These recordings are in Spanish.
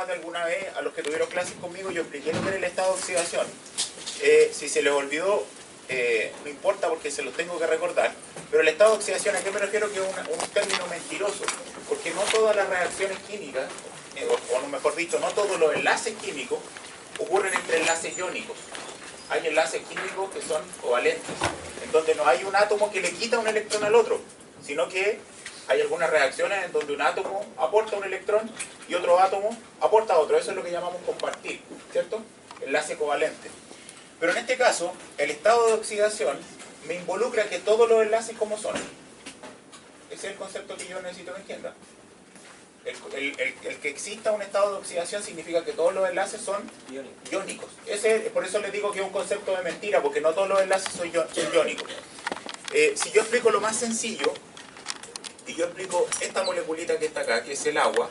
más de alguna vez a los que tuvieron clases conmigo, yo expliqué lo que era el estado de oxidación. Si se les olvidó, no importa porque se los tengo que recordar, pero el estado de oxidación, ¿a qué me refiero? Que es un término mentiroso, porque no todas las reacciones químicas, o mejor dicho, no todos los enlaces químicos ocurren entre enlaces iónicos. Hay enlaces químicos que son covalentes, en donde no hay un átomo que le quita un electrón al otro, sino que hay algunas reacciones en donde un átomo aporta un electrón y otro átomo aporta otro. Eso es lo que llamamos compartir, ¿cierto? Enlace covalente. Pero en este caso, el estado de oxidación me involucra que todos los enlaces como son. Ese es el concepto que yo necesito que entiendan. El que exista un estado de oxidación significa que todos los enlaces son iónicos. Por eso les digo que es un concepto de mentira, porque no todos los enlaces son iónicos. Si yo explico lo más sencillo, y yo explico esta moleculita que está acá, que es el agua,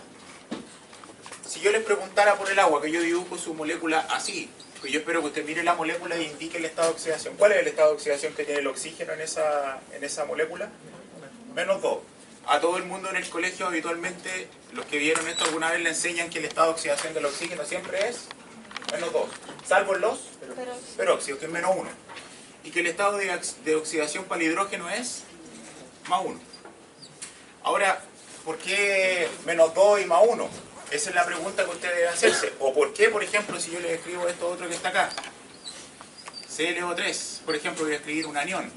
si yo les preguntara por el agua, que yo dibujo su molécula así, que yo espero que usted mire la molécula e indique el estado de oxidación. ¿Cuál es el estado de oxidación que tiene el oxígeno en esa molécula? -2. A todo el mundo en el colegio habitualmente, los que vieron esto alguna vez, le enseñan que el estado de oxidación del oxígeno siempre es -2, salvo en los peróxidos, que es -1. Y que el estado de oxidación para el hidrógeno es +1. Ahora, ¿por qué -2 y +1? Esa es la pregunta que usted debe hacerse. O por qué, por ejemplo, si yo le escribo esto otro que está acá, ClO3, por ejemplo, voy a escribir un anión,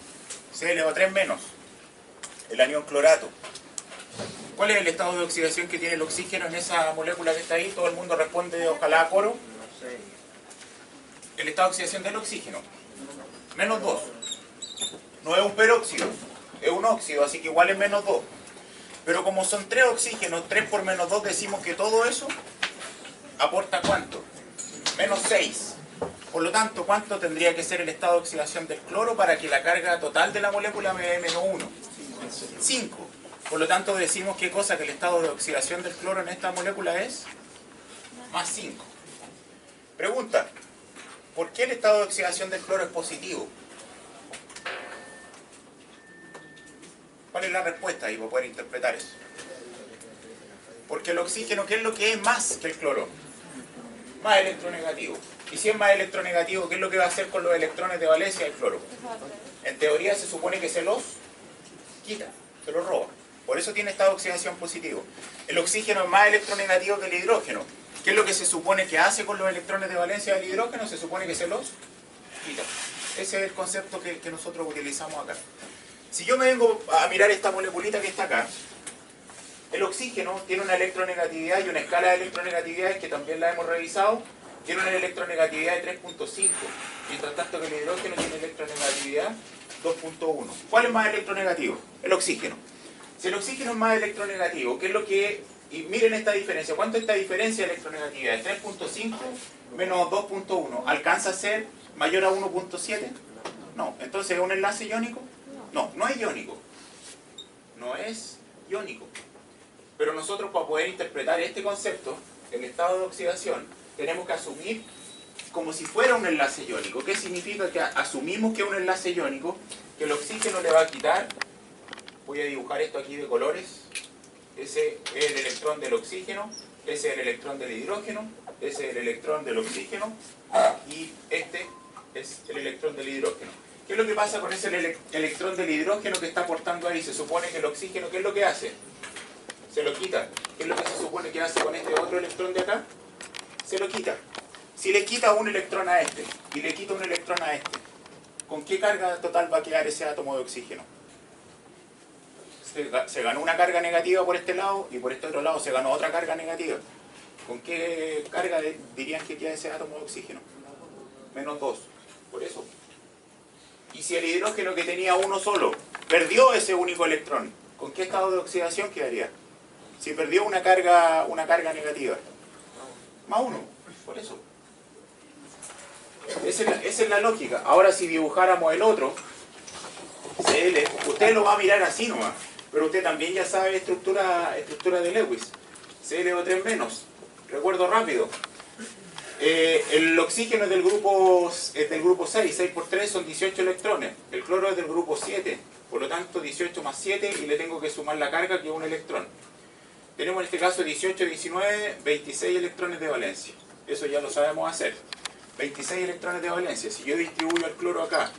ClO3 menos, el anión clorato. ¿Cuál es el estado de oxidación que tiene el oxígeno en esa molécula que está ahí? Todo el mundo responde, ojalá a coro. El estado de oxidación del oxígeno, -2. No es un peróxido, es un óxido, así que igual es -2. Pero como son 3 oxígenos, 3 por -2, decimos que todo eso aporta ¿cuánto? -6. Por lo tanto, ¿cuánto tendría que ser el estado de oxidación del cloro para que la carga total de la molécula me dé -1? 5. Por lo tanto, decimos qué cosa, que el estado de oxidación del cloro en esta molécula es +5. Pregunta, ¿por qué el estado de oxidación del cloro es positivo? ¿Cuál es la respuesta ahí para poder interpretar eso? Porque el oxígeno, ¿qué es lo que es más que el cloro? Más electronegativo. Y si es más electronegativo, ¿qué es lo que va a hacer con los electrones de valencia del cloro? En teoría se supone que se los quita, se los roba. Por eso tiene estado de oxidación positivo. El oxígeno es más electronegativo que el hidrógeno. ¿Qué es lo que se supone que hace con los electrones de valencia del hidrógeno? Se supone que se los quita. Ese es el concepto que nosotros utilizamos acá. Si yo me vengo a mirar esta moleculita que está acá, el oxígeno tiene una electronegatividad y una escala de electronegatividades que también la hemos revisado, tiene una electronegatividad de 3.5, mientras tanto que el hidrógeno tiene electronegatividad 2.1. ¿Cuál es más electronegativo? El oxígeno. Si el oxígeno es más electronegativo, ¿qué es lo que...? Y miren esta diferencia. ¿Cuánto es esta diferencia de electronegatividad? 3.5 menos 2.1. ¿Alcanza a ser mayor a 1.7? No. ¿Entonces es un enlace iónico? No, no es iónico. No es iónico. Pero nosotros, para poder interpretar este concepto, el estado de oxidación, tenemos que asumir como si fuera un enlace iónico. ¿Qué significa? Que asumimos que es un enlace iónico, que el oxígeno le va a quitar, voy a dibujar esto aquí de colores, ese es el electrón del oxígeno, ese es el electrón del hidrógeno, ese es el electrón del oxígeno, y este es el electrón del hidrógeno. ¿Qué es lo que pasa con ese electrón del hidrógeno que está aportando ahí? Se supone que el oxígeno, ¿qué es lo que hace? Se lo quita. ¿Qué es lo que se supone que hace con este otro electrón de acá? Se lo quita. Si le quita un electrón a este y le quita un electrón a este, ¿con qué carga total va a quedar ese átomo de oxígeno? Se ganó una carga negativa por este lado y por este otro lado se ganó otra carga negativa. ¿Con qué carga dirían que queda ese átomo de oxígeno? -2. Por eso. Y si el hidrógeno que tenía uno solo perdió ese único electrón, ¿con qué estado de oxidación quedaría? Si perdió una carga negativa. +1. Por eso. Esa es la lógica. Ahora si dibujáramos el otro, Cl, usted lo va a mirar así nomás, pero usted también ya sabe estructura de Lewis. ClO3 menos. Recuerdo rápido. El oxígeno es del grupo 6 por 3 son 18 electrones. El cloro es del grupo 7, por lo tanto 18 más 7 y le tengo que sumar la carga que es un electrón. Tenemos en este caso 18, 19, 26 electrones de valencia. Eso ya lo sabemos hacer. 26 electrones de valencia. Si yo distribuyo el cloro acá,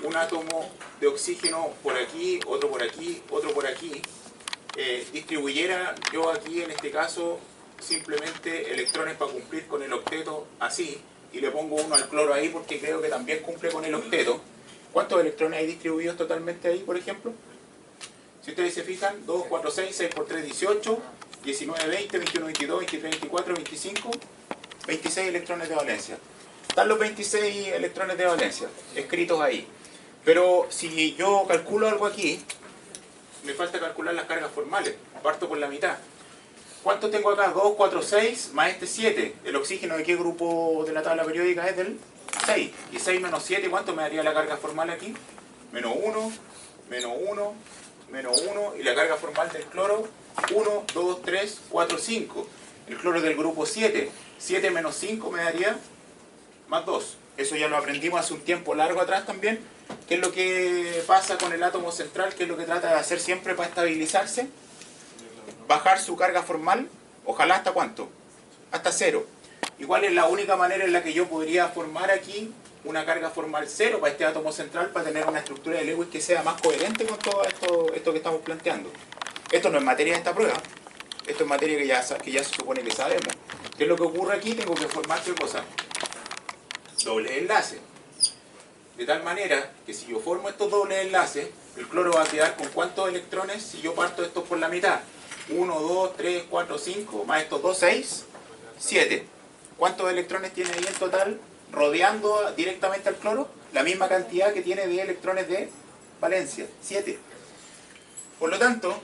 un átomo de oxígeno por aquí, otro por aquí, otro por aquí, distribuyera yo aquí en este caso simplemente electrones para cumplir con el octeto así, y le pongo uno al cloro ahí porque creo que también cumple con el octeto. ¿Cuántos electrones hay distribuidos totalmente ahí, por ejemplo? Si ustedes se fijan, 2, 4, 6, 6 por 3, 18, 19, 20, 21, 22, 23, 24, 25, 26 electrones de valencia. Están los 26 electrones de valencia escritos ahí. Pero si yo calculo algo aquí, me falta calcular las cargas formales. Parto por la mitad. ¿Cuánto tengo acá? 2, 4, 6, más este 7. ¿El oxígeno de qué grupo de la tabla periódica es? Del 6. Y 6 menos 7, ¿cuánto me daría la carga formal aquí? Menos 1, menos 1, menos 1. Y la carga formal del cloro, 1, 2, 3, 4, 5. El cloro del grupo 7. 7 menos 5 me daría más 2. Eso ya lo aprendimos hace un tiempo largo atrás también. ¿Qué es lo que pasa con el átomo central? ¿Qué es lo que trata de hacer siempre para estabilizarse? Bajar su carga formal, ojalá hasta ¿cuánto? Hasta 0. Igual es la única manera en la que yo podría formar aquí una carga formal 0 para este átomo central, para tener una estructura de Lewis que sea más coherente con todo esto que estamos planteando. Esto no es materia de esta prueba. Esto es materia que ya se supone que sabemos. ¿Qué es lo que ocurre aquí? Tengo que formar ¿qué cosa? Doble enlace. De tal manera que si yo formo estos dobles enlaces, el cloro va a quedar con ¿cuántos electrones si yo parto estos por la mitad? 1, 2, 3, 4, 5, más estos 2, 6, 7. ¿Cuántos electrones tiene ahí en total rodeando directamente al cloro? La misma cantidad que tiene de electrones de valencia, 7. Por lo tanto,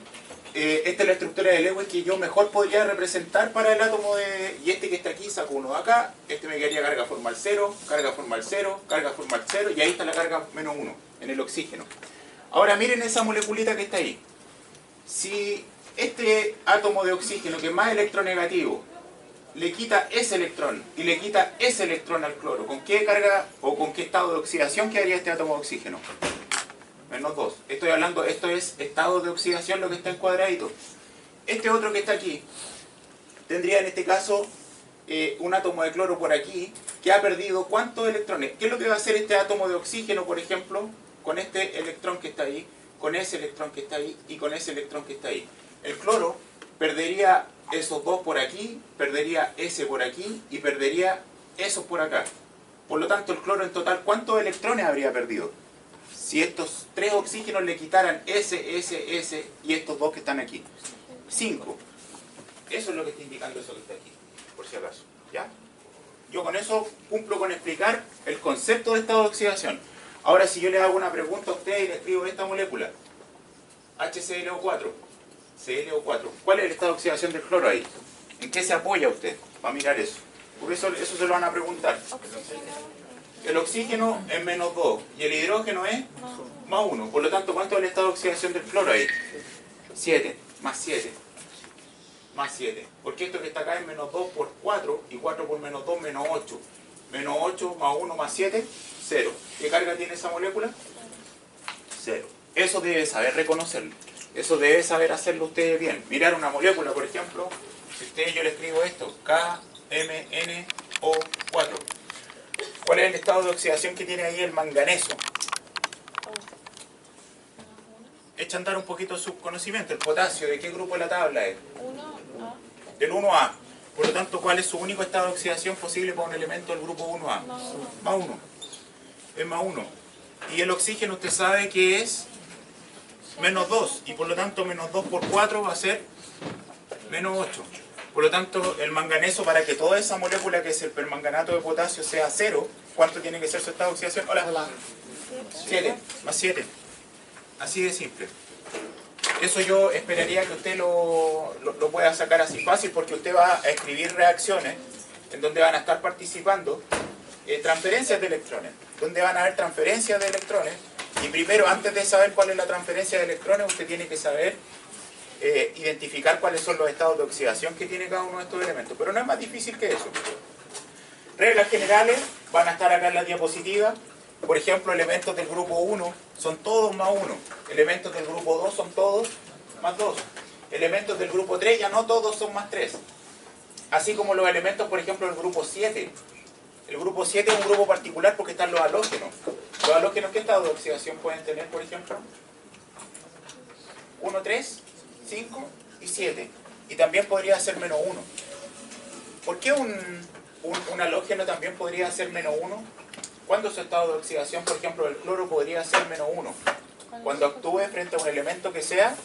esta es la estructura de Lewis que yo mejor podría representar para el átomo de... Y este que está aquí, saco uno de acá, este me quedaría carga formal 0, carga formal 0, carga formal 0, y ahí está la carga menos 1, en el oxígeno. Ahora miren esa moleculita que está ahí. Si este átomo de oxígeno, que es más electronegativo, le quita ese electrón y le quita ese electrón al cloro, ¿con qué carga o con qué estado de oxidación quedaría este átomo de oxígeno? Menos 2. Estoy hablando, esto es estado de oxidación, lo que está en cuadradito. Este otro que está aquí, tendría en este caso un átomo de cloro por aquí, que ha perdido ¿cuántos electrones? ¿Qué es lo que va a hacer este átomo de oxígeno, por ejemplo, con este electrón que está ahí, con ese electrón que está ahí y con ese electrón que está ahí? El cloro perdería esos dos por aquí, perdería ese por aquí y perdería esos por acá. Por lo tanto, el cloro en total, ¿cuántos electrones habría perdido? Si estos 3 oxígenos le quitaran ese y estos dos que están aquí. 5. Eso es lo que está indicando eso que está aquí, por si acaso. ¿Ya? Yo con eso cumplo con explicar el concepto de estado de oxidación. Ahora, si yo le hago una pregunta a usted y le escribo esta molécula, HClO4, ClO4, ¿cuál es el estado de oxidación del cloro ahí? ¿En qué se apoya usted para mirar eso? Porque eso se lo van a preguntar. El oxígeno es menos 2 y el hidrógeno es más 1. Por lo tanto, ¿cuánto es el estado de oxidación del cloro ahí? 7, más 7. Más 7. Porque esto que está acá es menos 2 por 4 y 4 por menos 2, menos 8. Menos 8 más 1 más 7, 0. ¿Qué carga tiene esa molécula? 0. Eso debe saber reconocerlo. Eso debe saber hacerlo usted bien. Mirar una molécula, por ejemplo, si yo le escribo esto, KMnO4. ¿Cuál es el estado de oxidación que tiene ahí el manganeso? Echa a andar un poquito su conocimiento. El potasio, ¿de qué grupo de la tabla es? 1A. Del 1A. Por lo tanto, ¿cuál es su único estado de oxidación posible para un elemento del grupo 1A? Más 1. Es más 1. Y el oxígeno usted sabe que es menos 2. Y por lo tanto, menos 2 por 4 va a ser menos 8. Por lo tanto, el manganeso, para que toda esa molécula que es el permanganato de potasio sea 0, ¿cuánto tiene que ser su estado de oxidación? Hola. 7. Más 7. Así de simple. Eso yo esperaría que usted lo pueda sacar así fácil, porque usted va a escribir reacciones en donde van a estar participando transferencias de electrones. Donde van a haber transferencias de electrones. Y primero, antes de saber cuál es la transferencia de electrones, usted tiene que saber identificar cuáles son los estados de oxidación que tiene cada uno de estos elementos. Pero no es más difícil que eso. Reglas generales van a estar acá en la diapositiva. Por ejemplo, elementos del grupo 1 son todos más 1. Elementos del grupo 2 son todos más 2. elementos del grupo 3 ya no todos son más 3. Así como los elementos, por ejemplo, del grupo 7. El grupo 7 es un grupo particular porque están los halógenos. Los halógenos, ¿qué estado de oxidación pueden tener, por ejemplo? 1, 3, 5 y 7. Y también podría ser menos 1. ¿Por qué un halógeno también podría ser menos 1? ¿Cuándo su estado de oxidación, por ejemplo, el cloro podría ser menos 1? Cuando actúe frente a un elemento que sea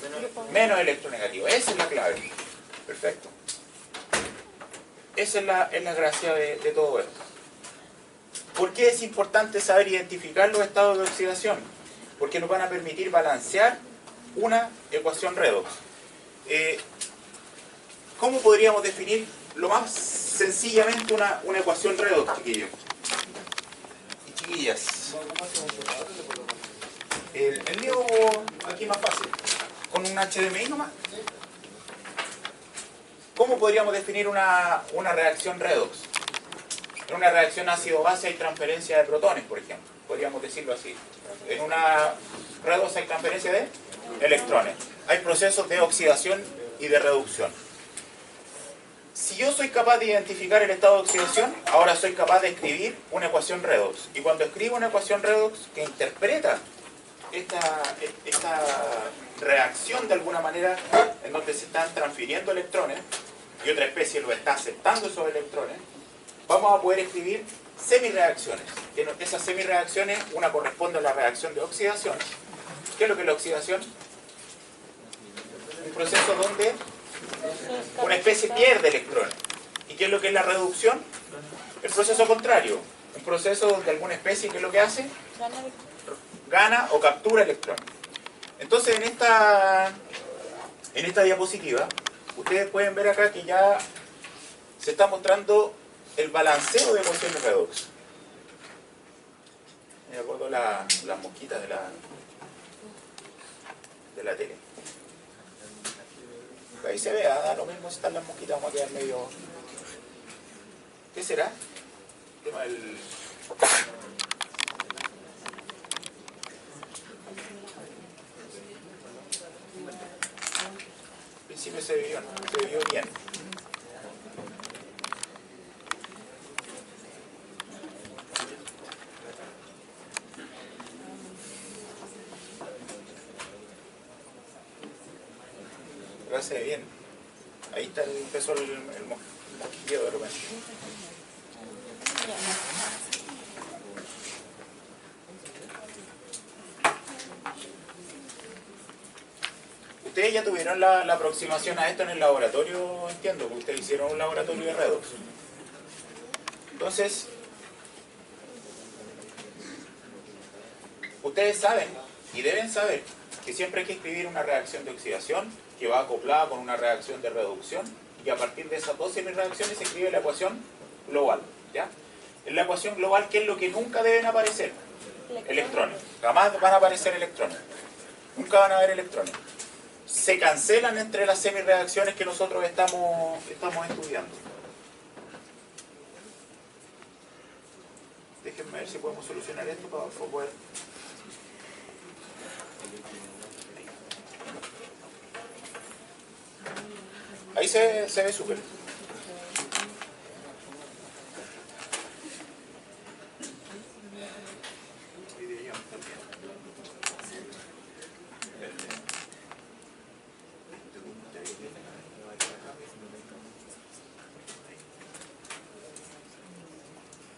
menos electronegativo. Esa es la clave. Perfecto. Esa es la gracia de todo esto. ¿Por qué es importante saber identificar los estados de oxidación? Porque nos van a permitir balancear una ecuación redox. ¿Cómo podríamos definir lo más sencillamente una ecuación redox, chiquillos y chiquillas? El lío aquí más fácil, con un HDMI nomás. ¿Cómo podríamos definir una reacción redox? En una reacción ácido-base hay transferencia de protones, por ejemplo. Podríamos decirlo así. En una redox hay transferencia de electrones. Hay procesos de oxidación y de reducción. Si yo soy capaz de identificar el estado de oxidación, ahora soy capaz de escribir una ecuación redox. Y cuando escribo una ecuación redox que interpreta esta reacción de alguna manera, en donde se están transfiriendo electrones, y otra especie lo está aceptando esos electrones, vamos a poder escribir semireacciones. Esas semireacciones, una corresponde a la reacción de oxidación. ¿Qué es lo que es la oxidación? Un proceso donde una especie pierde electrones. ¿Y qué es lo que es la reducción? El proceso contrario. Un proceso donde alguna especie, ¿qué es lo que hace? Gana o captura electrones. Entonces en esta diapositiva, ustedes pueden ver acá que ya se está mostrando el balanceo de ecuaciones redox. Me acuerdo las mosquitas de la tele. Ahí se ve, da lo mismo si están las mosquitas, vamos a quedar medio... ¿Qué será? El tema del... Al principio se vio bien. Ahora se ve bien. Ahí está empezó el mosquilleo de repente. Ustedes ya tuvieron la aproximación a esto en el laboratorio, entiendo, que ustedes hicieron un laboratorio de redox. Entonces, ustedes saben y deben saber que siempre hay que escribir una reacción de oxidación que va acoplada con una reacción de reducción y a partir de esas dos semireacciones se escribe la ecuación global. ¿Ya? En la ecuación global, ¿qué es lo que nunca deben aparecer? Electrones. Jamás van a aparecer electrones. Nunca van a haber electrones. Se cancelan entre las semireacciones que nosotros estamos estudiando. Déjenme ver si podemos solucionar esto para poder... Ahí se ve súper.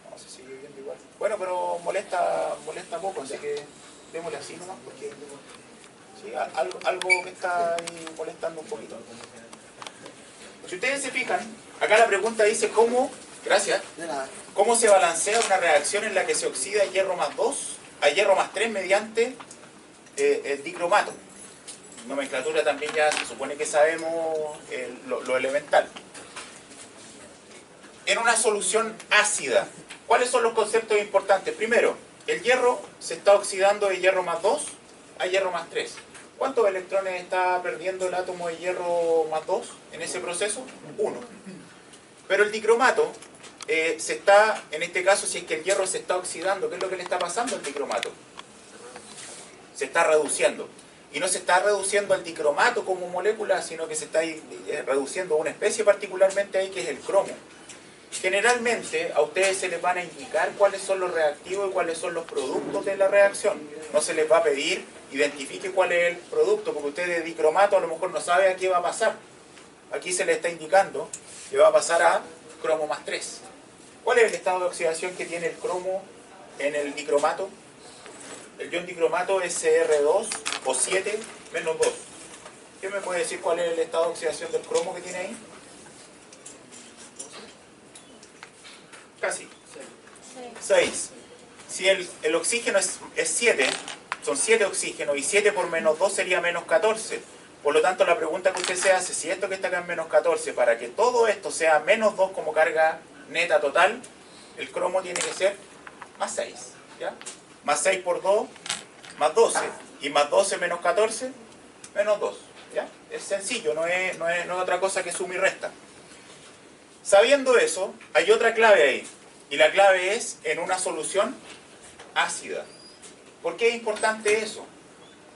No, se sigue viendo igual. Bueno, pero molesta poco, así que démosle así nomás, porque sí, algo me está ahí molestando un poquito. Si ustedes se fijan, acá la pregunta dice cómo, gracias, cómo se balancea una reacción en la que se oxida hierro más 2 a hierro más 3 mediante el dicromato. Nomenclatura también ya se supone que sabemos lo elemental. En una solución ácida, ¿cuáles son los conceptos importantes? Primero, el hierro se está oxidando de hierro más 2 a hierro más 3. ¿Cuántos electrones está perdiendo el átomo de hierro más 2 en ese proceso? 1. Pero el dicromato se está, en este caso, si es que el hierro se está oxidando, ¿qué es lo que le está pasando al dicromato? Se está reduciendo. Y no se está reduciendo al dicromato como molécula, sino que se está reduciendo a una especie particularmente ahí que es el cromo. Generalmente a ustedes se les van a indicar cuáles son los reactivos y cuáles son los productos de la reacción. No se les va a pedir identifique cuál es el producto, porque usted de dicromato a lo mejor no sabe a qué va a pasar. Aquí se le está indicando que va a pasar a cromo más 3. ¿Cuál es el estado de oxidación que tiene el cromo en el dicromato? El ion dicromato es Cr2 o 7 menos 2. ¿Quién me puede decir cuál es el estado de oxidación del cromo que tiene ahí? Casi. 6. Si el oxígeno es 7, son 7 oxígenos, y 7 por menos 2 sería menos 14. Por lo tanto, la pregunta que usted se hace, si esto que está acá es menos 14, para que todo esto sea menos 2 como carga neta total, el cromo tiene que ser más 6. ¿Ya? Más 6 por 2, más 12. Y más 12 menos 14, menos 2. ¿Ya? Es sencillo, no es otra cosa que suma y resta. Sabiendo eso, hay otra clave ahí. Y la clave es en una solución ácida. ¿Por qué es importante eso?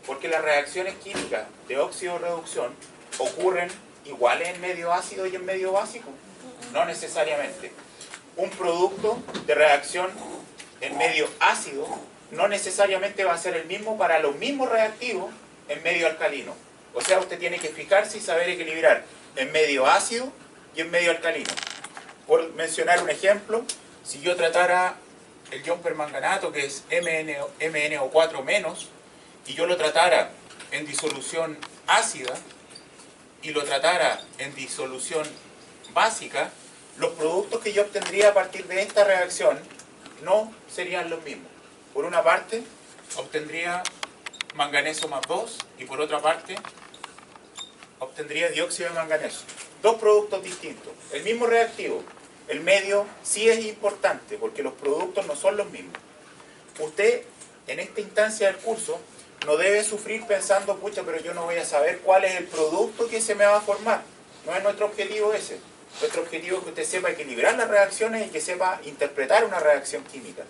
Porque las reacciones químicas de óxido-reducción ocurren iguales en medio ácido y en medio básico. No necesariamente. Un producto de reacción en medio ácido no necesariamente va a ser el mismo para los mismos reactivos en medio alcalino. O sea, usted tiene que fijarse y saber equilibrar en medio ácido y en medio alcalino. Por mencionar un ejemplo, si yo tratara el ion permanganato, que es MnO4-, y yo lo tratara en disolución ácida y lo tratara en disolución básica, los productos que yo obtendría a partir de esta reacción no serían los mismos. Por una parte, obtendría manganeso más 2 y por otra parte, obtendría dióxido de manganeso. Dos productos distintos, el mismo reactivo. El medio sí es importante porque los productos no son los mismos. Usted, en esta instancia del curso, no debe sufrir pensando, pucha, pero yo no voy a saber cuál es el producto que se me va a formar. No es nuestro objetivo ese. Nuestro objetivo es que usted sepa equilibrar las reacciones y que sepa interpretar una reacción química.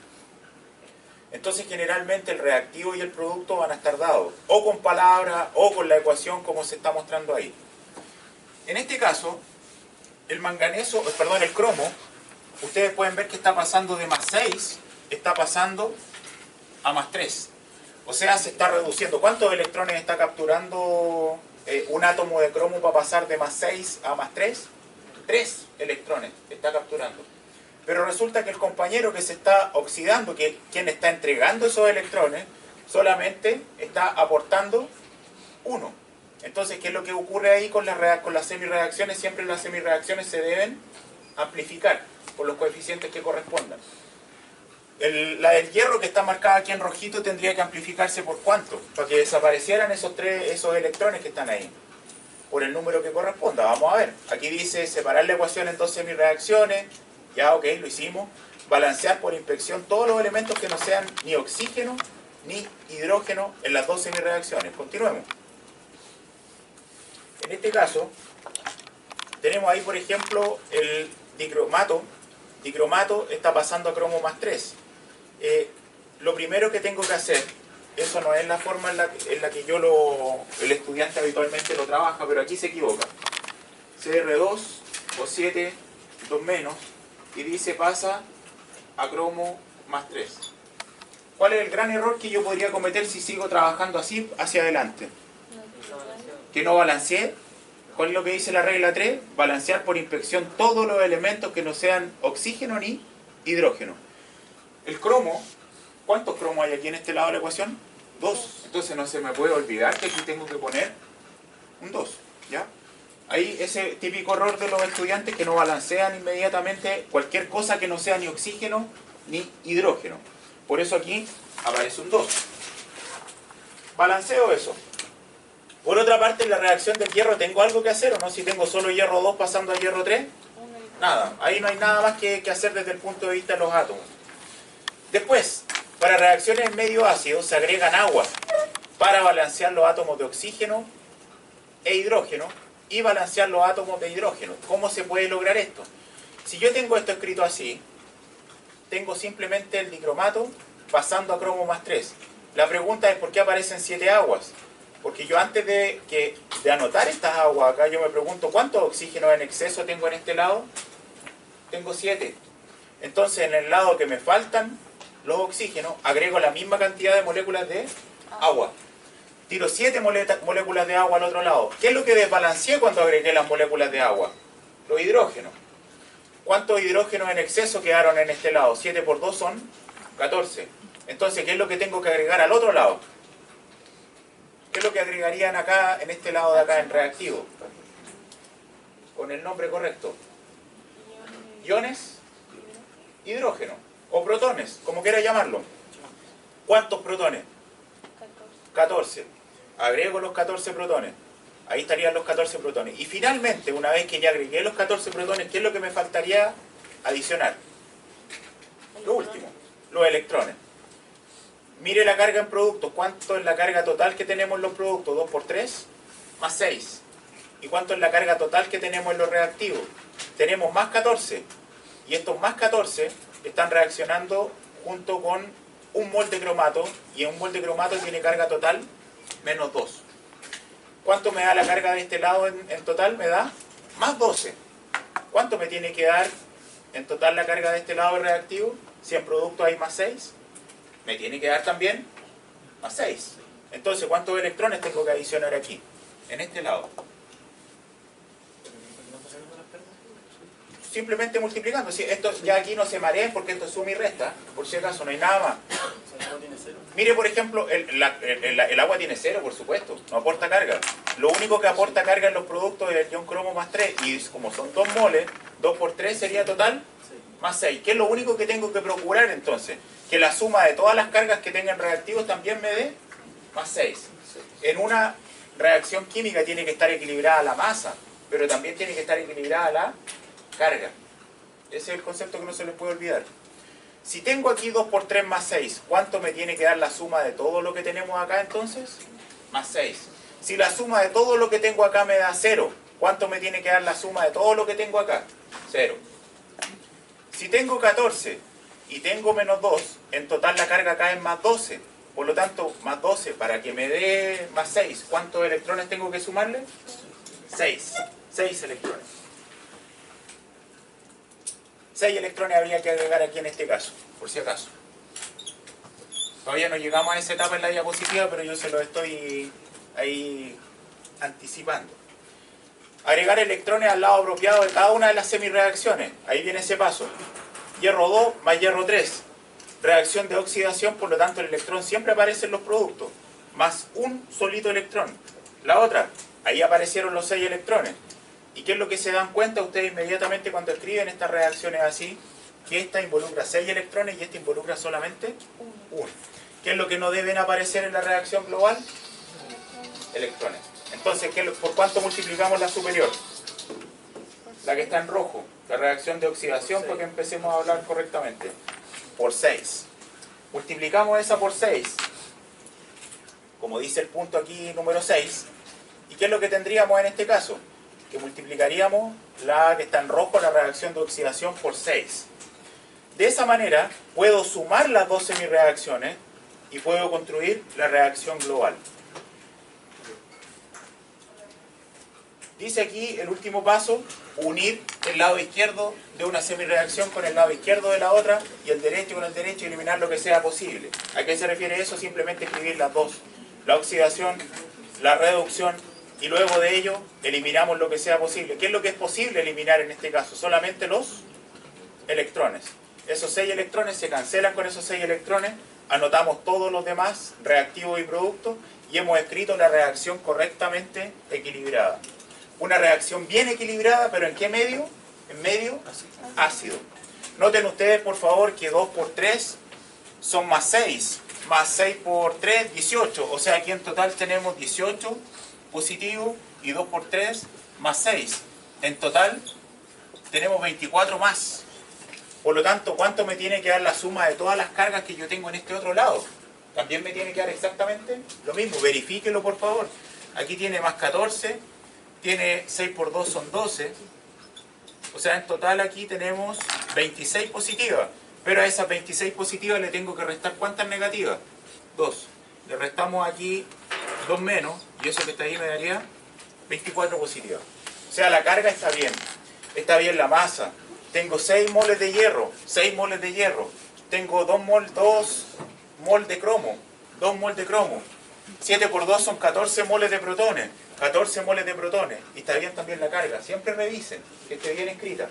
Entonces, generalmente el reactivo y el producto van a estar dados, o con palabras, o con la ecuación como se está mostrando ahí. En este caso, el cromo, ustedes pueden ver que está pasando de más 6, está pasando a más 3. O sea, se está reduciendo. ¿Cuántos electrones está capturando un átomo de cromo para pasar de más 6 a más 3? 3 electrones está capturando. Pero resulta que el compañero que se está oxidando, quien está entregando esos electrones, solamente está aportando 1. Entonces, ¿qué es lo que ocurre ahí con las semirreacciones? Siempre las semirreacciones se deben amplificar por los coeficientes que correspondan. La del hierro que está marcada aquí en rojito tendría que amplificarse ¿por cuánto? Para que desaparecieran esos electrones que están ahí. Por el número que corresponda. Vamos a ver. Aquí dice separar la ecuación en dos semirreacciones. Ya, ok, lo hicimos. Balancear por inspección todos los elementos que no sean ni oxígeno ni hidrógeno en las dos semirreacciones. Continuemos. En este caso, tenemos ahí, por ejemplo, el dicromato. Dicromato está pasando a cromo más 3. Lo primero que tengo que hacer, eso no es la forma en la que el estudiante habitualmente lo trabaja, pero aquí se equivoca. Cr2 o 7, 2 menos, y dice pasa a cromo más 3. ¿Cuál es el gran error que yo podría cometer si sigo trabajando así hacia adelante? Que no balanceé. ¿Cuál es lo que dice la regla 3? Balancear por inspección todos los elementos que no sean oxígeno ni hidrógeno. El cromo, ¿cuántos cromos hay aquí en este lado de la ecuación? 2. Entonces no se me puede olvidar que aquí tengo que poner un 2. ¿Ya? Ahí ese típico error de los estudiantes que no balancean inmediatamente cualquier cosa que no sea ni oxígeno ni hidrógeno. Por eso aquí aparece un 2. Balanceo eso. Por otra parte, en la reacción del hierro, ¿tengo algo que hacer o no? Si tengo solo hierro 2 pasando a hierro 3, nada. Ahí no hay nada más que hacer desde el punto de vista de los átomos. Después, para reacciones en medio ácido se agregan agua para balancear los átomos de oxígeno e hidrógeno y balancear los átomos de hidrógeno. ¿Cómo se puede lograr esto? Si yo tengo esto escrito así, tengo simplemente el dicromato pasando a cromo más 3. La pregunta es ¿por qué aparecen 7 aguas? Porque yo antes de anotar estas aguas acá, yo me pregunto ¿cuántos oxígenos en exceso tengo en este lado? Tengo 7. Entonces en el lado que me faltan los oxígenos, agrego la misma cantidad de moléculas de agua. Tiro 7 moléculas de agua al otro lado. ¿Qué es lo que desbalanceé cuando agregué las moléculas de agua? Los hidrógenos. ¿Cuántos hidrógenos en exceso quedaron en este lado? 7 por 2 son 14. Entonces, ¿qué es lo que tengo que agregar al otro lado? ¿Qué es lo que agregarían acá, en este lado de acá, en reactivo? Con el nombre correcto. Iones, hidrógeno, o protones, como quiera llamarlo. ¿Cuántos protones? 14. Agrego los 14 protones. Ahí estarían los 14 protones. Y finalmente, una vez que ya agregué los 14 protones, ¿qué es lo que me faltaría adicionar? Lo último, los electrones. Mire la carga en productos. ¿Cuánto es la carga total que tenemos en los productos? 2 por 3 más 6. ¿Y cuánto es la carga total que tenemos en los reactivos? Tenemos más 14. Y estos más 14 están reaccionando junto con un mol de cromato. Y un mol de cromato tiene carga total menos 2. ¿Cuánto me da la carga de este lado en total? Me da más 12. ¿Cuánto me tiene que dar en total la carga de este lado del reactivo? Si en producto hay más 6, me tiene que dar también más 6. Entonces, ¿cuántos electrones tengo que adicionar aquí? En este lado. Simplemente multiplicando. Si esto ya aquí no se marea porque esto es suma y resta. Por si acaso, no hay nada más. Mire, por ejemplo, el agua tiene 0, por supuesto. No aporta carga. Lo único que aporta carga en los productos es el ion cromo más 3. Y como son 2 moles, 2 por 3 sería total más 6. ¿Qué es lo único que tengo que procurar entonces? Que la suma de todas las cargas que tengan reactivos también me dé más 6. En una reacción química tiene que estar equilibrada la masa, pero también tiene que estar equilibrada la carga. Ese es el concepto que no se les puede olvidar. Si tengo aquí 2 por 3 más 6, ¿cuánto me tiene que dar la suma de todo lo que tenemos acá entonces? Más 6. Si la suma de todo lo que tengo acá me da 0, ¿cuánto me tiene que dar la suma de todo lo que tengo acá? 0. Si tengo 14 y tengo menos 2, en total la carga acá es más 12. Por lo tanto, más 12, para que me dé más 6, ¿cuántos electrones tengo que sumarle? 6. 6 electrones. 6 electrones habría que agregar aquí en este caso, por si acaso. Todavía no llegamos a esa etapa en la diapositiva, pero yo se lo estoy ahí anticipando. Agregar electrones al lado apropiado de cada una de las semirreacciones. Ahí viene ese paso. Hierro 2 más hierro 3. Reacción de oxidación, por lo tanto el electrón siempre aparece en los productos. Más un solito electrón. La otra, ahí aparecieron los 6 electrones. ¿Y qué es lo que se dan cuenta ustedes inmediatamente cuando escriben estas reacciones así? Que esta involucra 6 electrones y esta involucra solamente 1. ¿Qué es lo que no deben aparecer en la reacción global? Electrones. Entonces, ¿por cuánto multiplicamos la superior? La que está en rojo. La reacción de oxidación, para que empecemos a hablar correctamente. Por 6. Multiplicamos esa por 6. Como dice el punto aquí número 6. ¿Y qué es lo que tendríamos en este caso? Que multiplicaríamos la que está en rojo, la reacción de oxidación, por 6. De esa manera, puedo sumar las dos semirreacciones y puedo construir la reacción global. Dice aquí el último paso, unir el lado izquierdo de una semirreacción con el lado izquierdo de la otra y el derecho con el derecho y eliminar lo que sea posible. ¿A qué se refiere eso? Simplemente escribir las dos. La oxidación, la reducción, y luego de ello eliminamos lo que sea posible. ¿Qué es lo que es posible eliminar en este caso? Solamente los electrones. Esos 6 electrones se cancelan con esos 6 electrones, anotamos todos los demás reactivos y productos y hemos escrito la reacción correctamente equilibrada. Una reacción bien equilibrada, pero ¿en qué medio? En medio ácido. Noten ustedes, por favor, que 2 por 3 son más 6. Más 6 por 3, 18. O sea, aquí en total tenemos 18 positivo y 2 por 3 más 6. En total tenemos 24 más. Por lo tanto, ¿cuánto me tiene que dar la suma de todas las cargas que yo tengo en este otro lado? También me tiene que dar exactamente lo mismo. Verifíquelo, por favor. Aquí tiene más 14, tiene 6 por 2 son 12. O sea, en total aquí tenemos 26 positivas. Pero a esas 26 positivas le tengo que restar ¿cuántas negativas? 2. Le restamos aquí 2 menos Y eso que está ahí me daría 24 positivas. O sea, la carga está bien. Está bien la masa. Tengo 6 moles de hierro. 6 moles de hierro. Tengo 2 mol de cromo. 2 mol de cromo. 7 por 2 son 14 moles de protones. 14 moles de protones. Y está bien también la carga. Siempre revisen que esté bien escrita.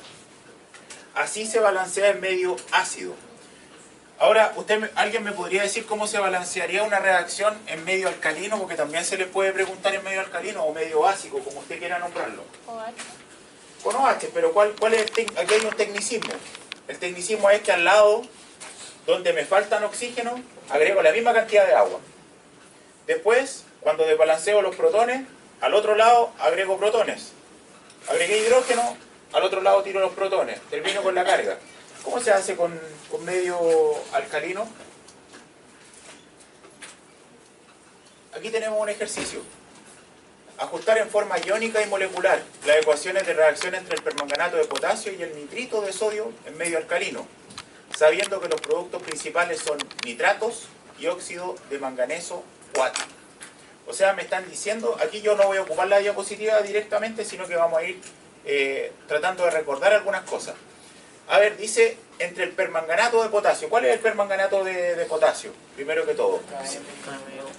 Así se balancea en medio ácido. Ahora, ¿alguien me podría decir cómo se balancearía una reacción en medio alcalino? Porque también se le puede preguntar en medio alcalino o medio básico, como usted quiera nombrarlo. OH. Con OH, pero ¿cuál es aquí hay un tecnicismo. El tecnicismo es que al lado, donde me faltan oxígeno, agrego la misma cantidad de agua. Después, cuando desbalanceo los protones, al otro lado agrego protones. Agregué hidrógeno, al otro lado tiro los protones. Termino con la carga. ¿Cómo se hace con medio alcalino? Aquí tenemos un ejercicio. Ajustar en forma iónica y molecular las ecuaciones de reacción entre el permanganato de potasio y el nitrito de sodio en medio alcalino, sabiendo que los productos principales son nitratos y óxido de manganeso 4. O sea, me están diciendo, aquí yo no voy a ocupar la diapositiva directamente, sino que vamos a ir tratando de recordar algunas cosas. A ver, dice, entre el permanganato de potasio. ¿Cuál es el permanganato de potasio? Primero que todo.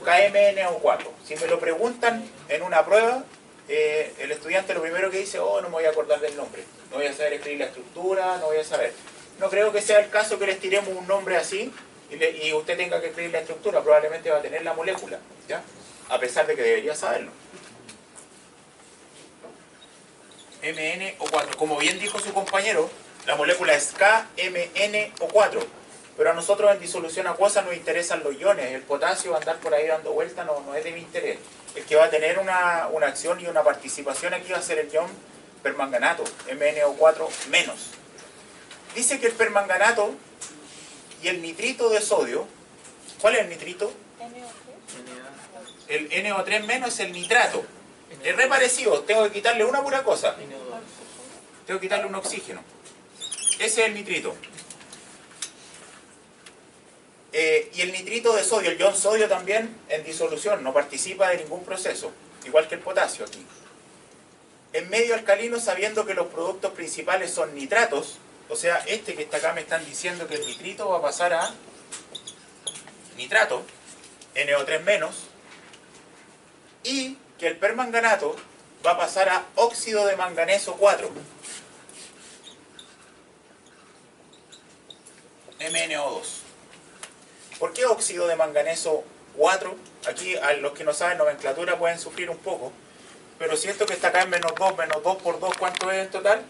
KMnO4. Si me lo preguntan en una prueba, el estudiante lo primero que dice, oh, no me voy a acordar del nombre. No voy a saber escribir la estructura, no voy a saber. No creo que sea el caso que les tiremos un nombre así y usted tenga que escribir la estructura. Probablemente va a tener la molécula, ¿ya? A pesar de que debería saberlo. MnO4. Como bien dijo su compañero, la molécula es KMnO4, pero a nosotros en disolución acuosa nos interesan los iones. El potasio, andar por ahí dando vueltas, no es de mi interés. El que va a tener una acción y una participación aquí va a ser el ion permanganato, MnO4-. Dice que el permanganato y el nitrito de sodio, ¿cuál es el nitrito? El NO3- es el nitrato. Es re parecido, tengo que quitarle una pura cosa. Tengo que quitarle un oxígeno. Ese es el nitrito. Y el nitrito de sodio, el ion sodio también, en disolución, no participa de ningún proceso, igual que el potasio aquí. En medio alcalino, sabiendo que los productos principales son nitratos, o sea, este que está acá me están diciendo que el nitrito va a pasar a nitrato, NO3-, y que el permanganato va a pasar a óxido de manganeso 4. MnO2. ¿Por qué óxido de manganeso 4? Aquí a los que no saben nomenclatura pueden sufrir un poco, pero si esto que está acá es -2, -2 por 2, ¿cuánto es en total?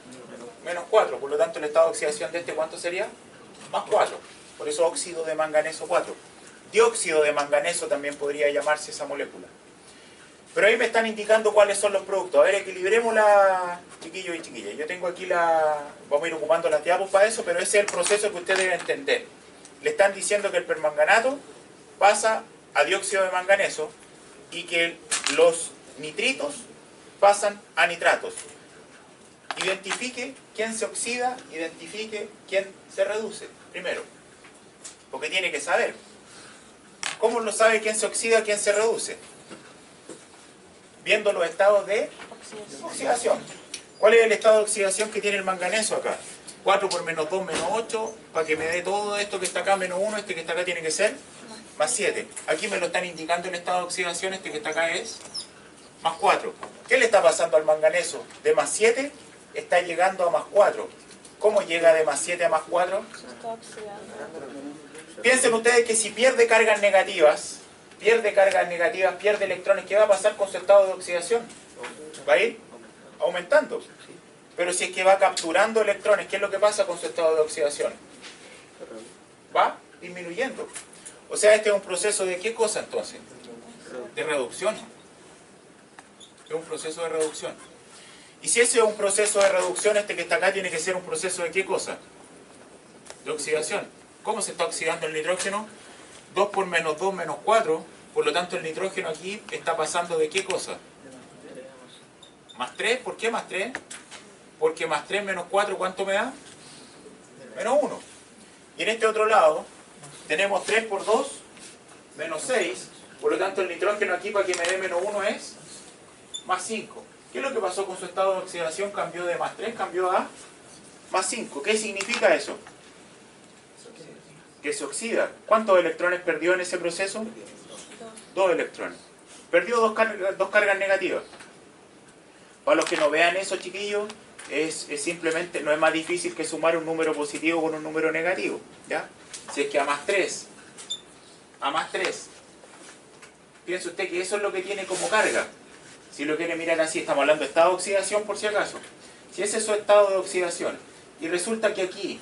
-4, por lo tanto el estado de oxidación de este, ¿cuánto sería? +4, por eso óxido de manganeso 4. Dióxido de manganeso también podría llamarse esa molécula. Pero ahí me están indicando cuáles son los productos. A ver, equilibremos la, chiquillos y chiquillas. Yo tengo aquí vamos a ir ocupando las diapos para eso, pero ese es el proceso que usted debe entender. Le están diciendo que el permanganato pasa a dióxido de manganeso y que los nitritos pasan a nitratos. Identifique quién se oxida, identifique quién se reduce, primero. Porque tiene que saber. ¿Cómo lo sabe quién se oxida, quién se reduce? Viendo los estados de oxidación. ¿Cuál es el estado de oxidación que tiene el manganeso acá? 4 por -2, -8, para que me dé todo esto que está acá, -1, este que está acá tiene que ser +7. Aquí me lo están indicando el estado de oxidación, este que está acá es +4. ¿Qué le está pasando al manganeso? De +7 está llegando a +4. ¿Cómo llega de +7 a +4? Se está oxidando. Piensen ustedes que si pierde cargas negativas, pierde electrones, ¿qué va a pasar con su estado de oxidación? Va a ir aumentando. Pero si es que va capturando electrones, ¿qué es lo que pasa con su estado de oxidación? Va disminuyendo. O sea, este es un proceso de ¿qué cosa entonces? De reducción. Es un proceso de reducción. Y si ese es un proceso de reducción, este que está acá tiene que ser un proceso de ¿qué cosa? De oxidación. ¿Cómo se está oxidando el nitrógeno? 2 por -2, -4. Por lo tanto, el nitrógeno aquí está pasando de ¿qué cosa? +3. ¿Por qué +3? Porque +3 -4, ¿cuánto me da? -1. Y en este otro lado, tenemos 3 por 2, -6. Por lo tanto, el nitrógeno aquí para que me dé menos 1 es más 5. ¿Qué es lo que pasó con su estado de oxidación? Cambió de más 3, cambió a más 5. ¿Qué significa eso? Que se oxida. ¿Cuántos electrones perdió en ese proceso? 2 electrones. Perdió dos cargas negativas. Para los que no vean eso, chiquillos, es simplemente, no es más difícil que sumar un número positivo con un número negativo, ¿ya? Si es que a más 3, piensa usted que eso es lo que tiene como carga. Si lo quiere mirar así, estamos hablando de estado de oxidación por si acaso. Si ese es su estado de oxidación, y resulta que aquí,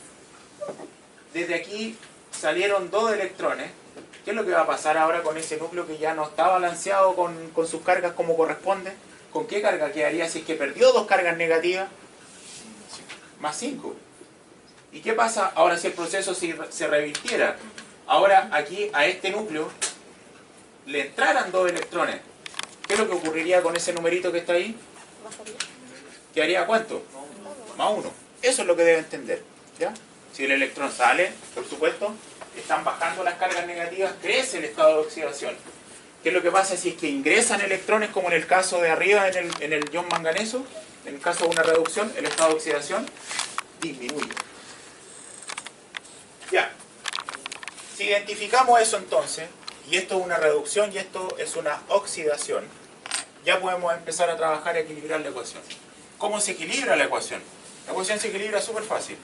desde aquí salieron 2 electrones, ¿qué es lo que va a pasar ahora con ese núcleo que ya no está balanceado con sus cargas como corresponde? ¿Con qué carga quedaría si es que perdió 2 cargas negativas? Más 5. ¿Y qué pasa ahora si el proceso se revirtiera? Ahora aquí a este núcleo le entraran 2 electrones. ¿Qué es lo que ocurriría con ese numerito que está ahí? ¿Quedaría cuánto? Más 1. Eso es lo que debe entender, ¿ya? Si el electrón sale, por supuesto, están bajando las cargas negativas, crece el estado de oxidación. ¿Qué es lo que pasa si es que ingresan electrones, como en el caso de arriba, en el ion manganeso? En el caso de una reducción, el estado de oxidación disminuye. Ya. Si identificamos eso entonces, y esto es una reducción y esto es una oxidación, ya podemos empezar a trabajar y equilibrar la ecuación. ¿Cómo se equilibra la ecuación? La ecuación se equilibra súper fácil.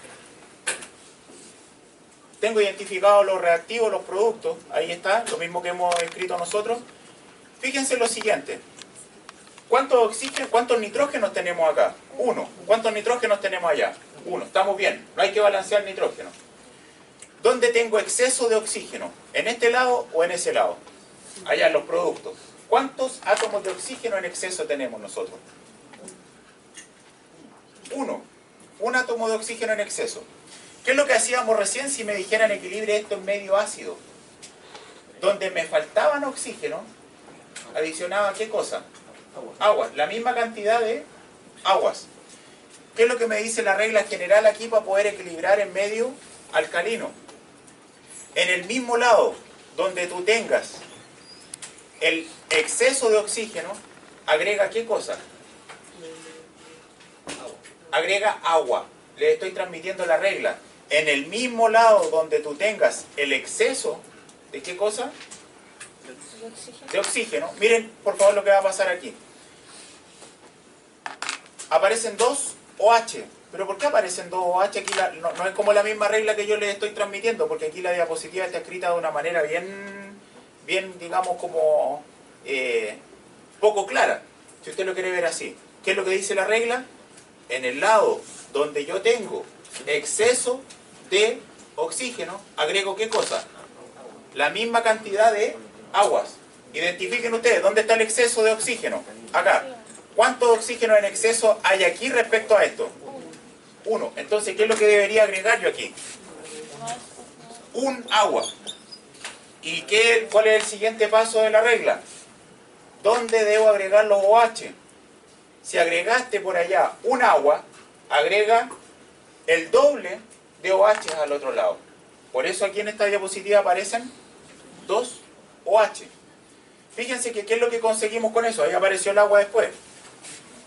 Tengo identificados los reactivos, los productos, ahí está, lo mismo que hemos escrito nosotros. Fíjense lo siguiente. ¿Cuántos nitrógenos tenemos acá? 1. ¿Cuántos nitrógenos tenemos allá? 1. Estamos bien, no hay que balancear nitrógeno. ¿Dónde tengo exceso de oxígeno? ¿En este lado o en ese lado? Allá en los productos. ¿Cuántos átomos de oxígeno en exceso tenemos nosotros? 1. Un átomo de oxígeno en exceso. ¿Qué es lo que hacíamos recién si me dijeran equilibre esto en medio ácido? Donde me faltaban oxígeno, adicionaba ¿qué cosa? Agua. La misma cantidad de aguas. ¿Qué es lo que me dice la regla general aquí para poder equilibrar en medio alcalino? En el mismo lado donde tú tengas el exceso de oxígeno, agrega ¿qué cosa? Agrega agua. Le estoy transmitiendo la regla. En el mismo lado donde tú tengas el exceso de ¿qué cosa? De oxígeno. Miren, por favor, lo que va a pasar aquí. Aparecen 2 OH. ¿Pero por qué aparecen 2 OH? Aquí no es como la misma regla que yo les estoy transmitiendo, porque aquí la diapositiva está escrita de una manera bien digamos, como poco clara. Si usted lo quiere ver así. ¿Qué es lo que dice la regla? En el lado donde yo tengo exceso de oxígeno, agrego ¿qué cosa? La misma cantidad de aguas. Identifiquen ustedes, ¿dónde está el exceso de oxígeno? Acá. ¿Cuánto oxígeno en exceso hay aquí respecto a esto? 1. Entonces, ¿qué es lo que debería agregar yo aquí? Un agua. ¿Y cuál es el siguiente paso de la regla? ¿Dónde debo agregar los OH? Si agregaste por allá un agua, agrega el doble de OH al otro lado. Por eso aquí en esta diapositiva aparecen 2 OH. Fíjense que ¿qué es lo que conseguimos con eso? Ahí apareció el agua después.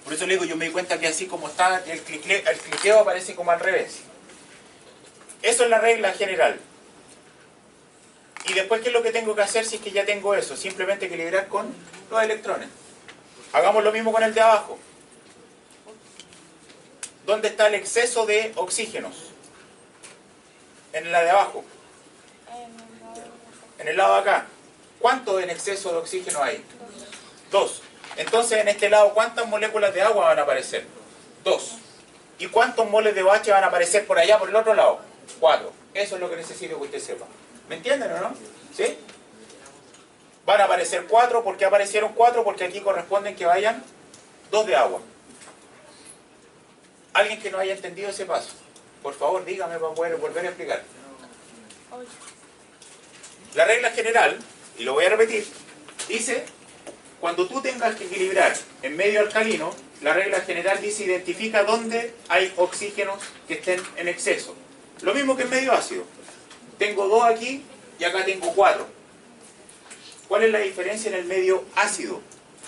Por eso le digo, yo me di cuenta que así como está el cliqueo aparece como al revés. Eso es la regla general. Y después, ¿qué es lo que tengo que hacer si es que ya tengo eso? Simplemente equilibrar con los electrones. Hagamos lo mismo con el de abajo. ¿Dónde está el exceso de oxígenos? En la de abajo. En el lado de acá. ¿Cuánto en exceso de oxígeno hay? 2. Entonces, en este lado, ¿cuántas moléculas de agua van a aparecer? 2. ¿Y cuántos moles de OH van a aparecer por allá, por el otro lado? 4. Eso es lo que necesito que usted sepa. ¿Me entienden o no? ¿Sí? Van a aparecer 4. ¿Por qué aparecieron 4? Porque aquí corresponden que vayan 2 de agua. ¿Alguien que no haya entendido ese paso? Por favor, dígame para poder volver a explicar. La regla general, y lo voy a repetir, dice, cuando tú tengas que equilibrar en medio alcalino, la regla general dice identifica dónde hay oxígenos que estén en exceso. Lo mismo que en medio ácido. Tengo 2 aquí y acá tengo 4. ¿Cuál es la diferencia en el medio ácido?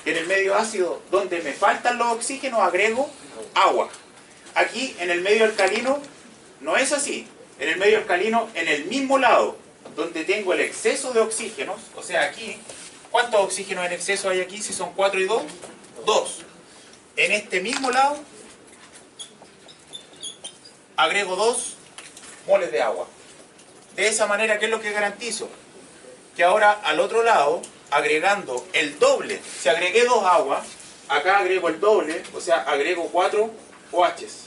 En el medio ácido, donde me faltan los oxígenos, agrego agua. Aquí, en el medio alcalino, no es así. En el medio alcalino, en el mismo lado, donde tengo el exceso de oxígenos, o sea, aquí, ¿cuántos oxígenos en exceso hay aquí? Si son 4 y 2, 2. En este mismo lado, agrego 2 moles de agua. De esa manera, ¿qué es lo que garantizo? Que ahora, al otro lado, agregando el doble, si agregué 2 aguas, acá agrego el doble, o sea, agrego 4 OHs.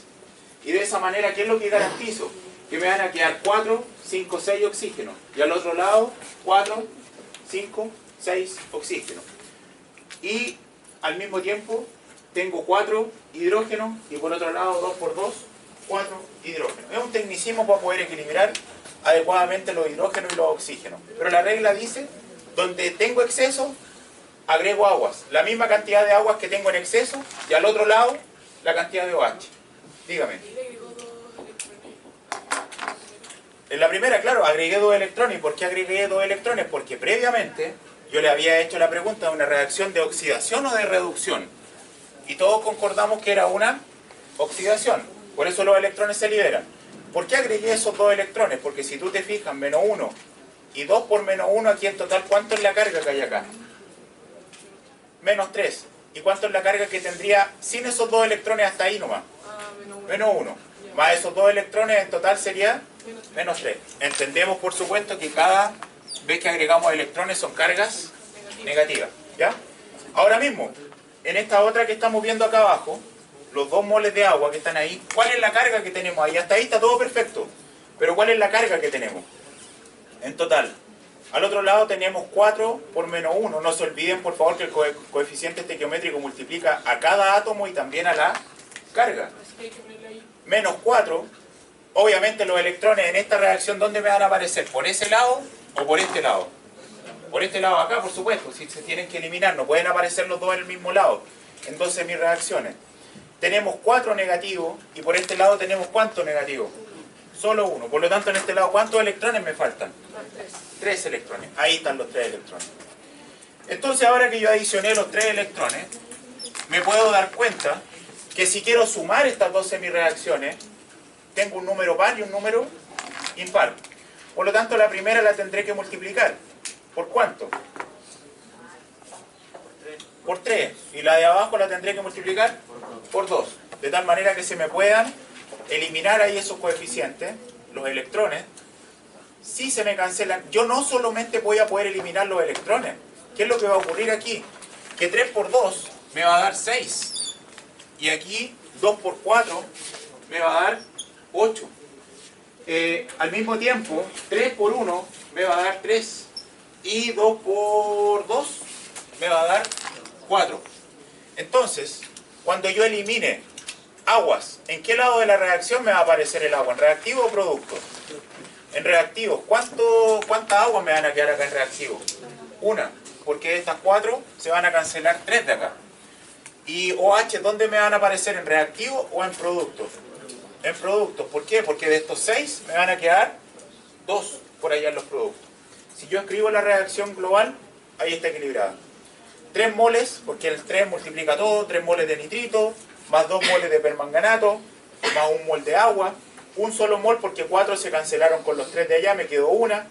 Y de esa manera, ¿qué es lo que garantizo? Que me van a quedar 4, 5, 6 oxígenos. Y al otro lado, 4, 5, 6 oxígenos. Y al mismo tiempo, tengo 4 hidrógenos y por otro lado, 2 por 2, 4 hidrógenos. Es un tecnicismo para poder equilibrar adecuadamente los hidrógenos y los oxígenos. Pero la regla dice, donde tengo exceso, agrego aguas. La misma cantidad de aguas que tengo en exceso y al otro lado, la cantidad de OH. Dígame. En la primera, claro, agregué 2 electrones. ¿Y por qué agregué 2 electrones? Porque previamente yo le había hecho la pregunta de una reacción de oxidación o de reducción. Y todos concordamos que era una oxidación. Por eso los electrones se liberan. ¿Por qué agregué esos 2 electrones? Porque si tú te fijas, menos 1 y 2 por menos 1, aquí en total, ¿cuánto es la carga que hay acá? Menos 3. ¿Y cuánto es la carga que tendría sin esos 2 electrones hasta ahí nomás? Menos 1. Más esos 2 electrones en total sería menos 3. Entendemos, por supuesto, que cada vez que agregamos electrones son cargas negativas. ¿Ya? Ahora mismo, en esta otra que estamos viendo acá abajo, los 2 moles de agua que están ahí, ¿cuál es la carga que tenemos ahí? Hasta ahí está todo perfecto. Pero ¿cuál es la carga que tenemos? En total. Al otro lado tenemos 4 por menos 1. No se olviden, por favor, que el coeficiente estequiométrico multiplica a cada átomo y también a la carga. Menos 4. Obviamente los electrones en esta reacción, ¿dónde me van a aparecer? ¿Por ese lado o por este lado? Por este lado acá, por supuesto. Si se tienen que eliminar, no pueden aparecer los dos en el mismo lado. Entonces mis reacciones. Tenemos 4 negativos y por este lado tenemos ¿cuántos negativos? Solo 1. Por lo tanto, en este lado, ¿cuántos electrones me faltan? 3 electrones. Ahí están los 3 electrones. Entonces, ahora que yo adicioné los 3 electrones, me puedo dar cuenta que si quiero sumar estas dos semireacciones, tengo un número par y un número impar. Por lo tanto, la primera la tendré que multiplicar. ¿Por cuánto? Por 3. Y la de abajo la tendré que multiplicar por 2. De tal manera que se me puedan eliminar ahí esos coeficientes, los electrones. Si se me cancelan, yo no solamente voy a poder eliminar los electrones. ¿Qué es lo que va a ocurrir aquí? Que 3 por 2 me va a dar 6. Y aquí 2 por 4 me va a dar 8. Al mismo tiempo, 3 por 1 me va a dar 3. Y 2 por 2 me va a dar 4. Entonces, cuando yo elimine aguas, ¿en qué lado de la reacción me va a aparecer el agua? ¿En reactivo o producto? En reactivo. ¿Cuántas aguas me van a quedar acá en reactivo? Una, porque de estas 4 se van a cancelar 3 de acá. ¿Y OH dónde me van a aparecer? ¿En reactivo o en producto? En productos. ¿Por qué? Porque de estos 6 me van a quedar 2 por allá en los productos. Si yo escribo la reacción global, ahí está equilibrada. 3 moles, porque el 3 multiplica todo, 3 moles de nitrito, más 2 moles de permanganato, más 1 mol de agua, un solo mol porque 4 se cancelaron con los 3 de allá, me quedó una,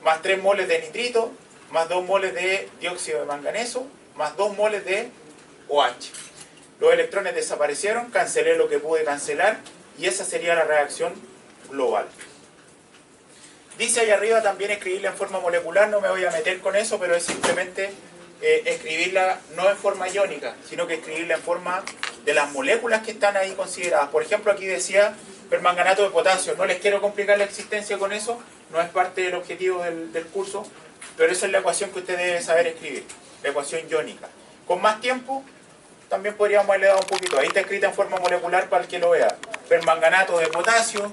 más 3 moles de nitrito, más 2 moles de dióxido de manganeso, más 2 moles de OH. Los electrones desaparecieron, cancelé lo que pude cancelar y esa sería la reacción global. Dice ahí arriba también escribirla en forma molecular, no me voy a meter con eso, pero es simplemente escribirla no en forma iónica, sino que escribirla en forma de las moléculas que están ahí consideradas. Por ejemplo, aquí decía permanganato de potasio. No les quiero complicar la existencia con eso, no es parte del objetivo del curso, pero esa es la ecuación que usted debe saber escribir, la ecuación iónica. Con más tiempo, también podríamos haberle dado un poquito. Ahí está escrita en forma molecular para el que lo vea. Permanganato de potasio,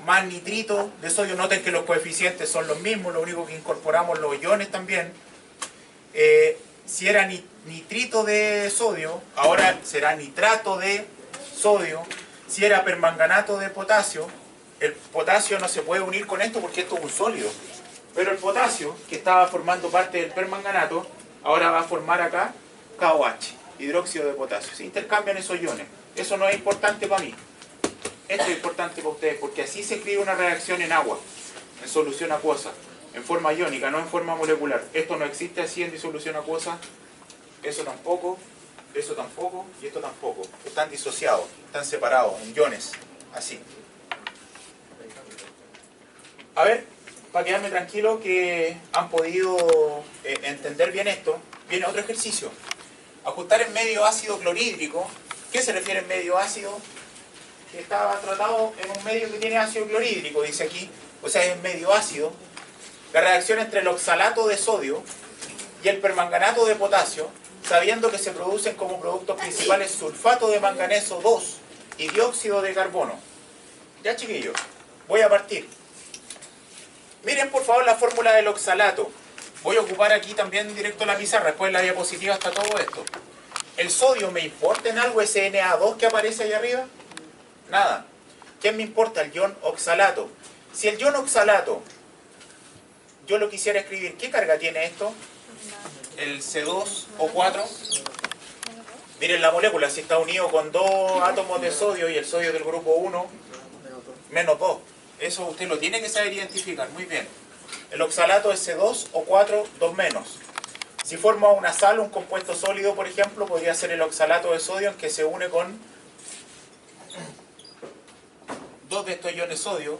más nitrito de sodio. Noten que los coeficientes son los mismos, lo único que incorporamos los iones también. Si era nitrito de sodio, ahora será nitrato de sodio. Si era permanganato de potasio, el potasio no se puede unir con esto porque esto es un sólido. Pero el potasio, que estaba formando parte del permanganato, ahora va a formar acá KOH, hidróxido de potasio. Se intercambian esos iones. Eso no es importante para mí. Esto es importante para ustedes, porque así se escribe una reacción en agua, en solución acuosa, en forma iónica, no en forma molecular. Esto no existe así en disolución acuosa. Eso tampoco y esto tampoco. Están disociados, están separados en iones, así. A ver, para quedarme tranquilo que han podido entender bien esto, viene otro ejercicio. Ajustar en medio ácido clorhídrico. ¿Qué se refiere en medio ácido? Que estaba tratado en un medio que tiene ácido clorhídrico, dice aquí. O sea, es medio ácido. La reacción entre el oxalato de sodio y el permanganato de potasio, sabiendo que se producen como productos principales sulfato de manganeso 2 y dióxido de carbono. Ya, chiquillos, voy a partir. Miren por favor la fórmula del oxalato. Voy a ocupar aquí también directo la pizarra, después en la diapositiva está todo esto. ¿El sodio me importa en algo ese Na2 que aparece ahí arriba? Nada. ¿Qué me importa? El ion oxalato. Si el ion oxalato yo lo quisiera escribir, ¿qué carga tiene esto? El C2O4. Miren la molécula, si está unido con dos átomos de sodio y el sodio del grupo 1, menos 2. Eso usted lo tiene que saber identificar, muy bien. El oxalato es C2O4, 2 menos. Si forma una sal, un compuesto sólido, por ejemplo, podría ser el oxalato de sodio, en que se une con dos de estos iones sodio,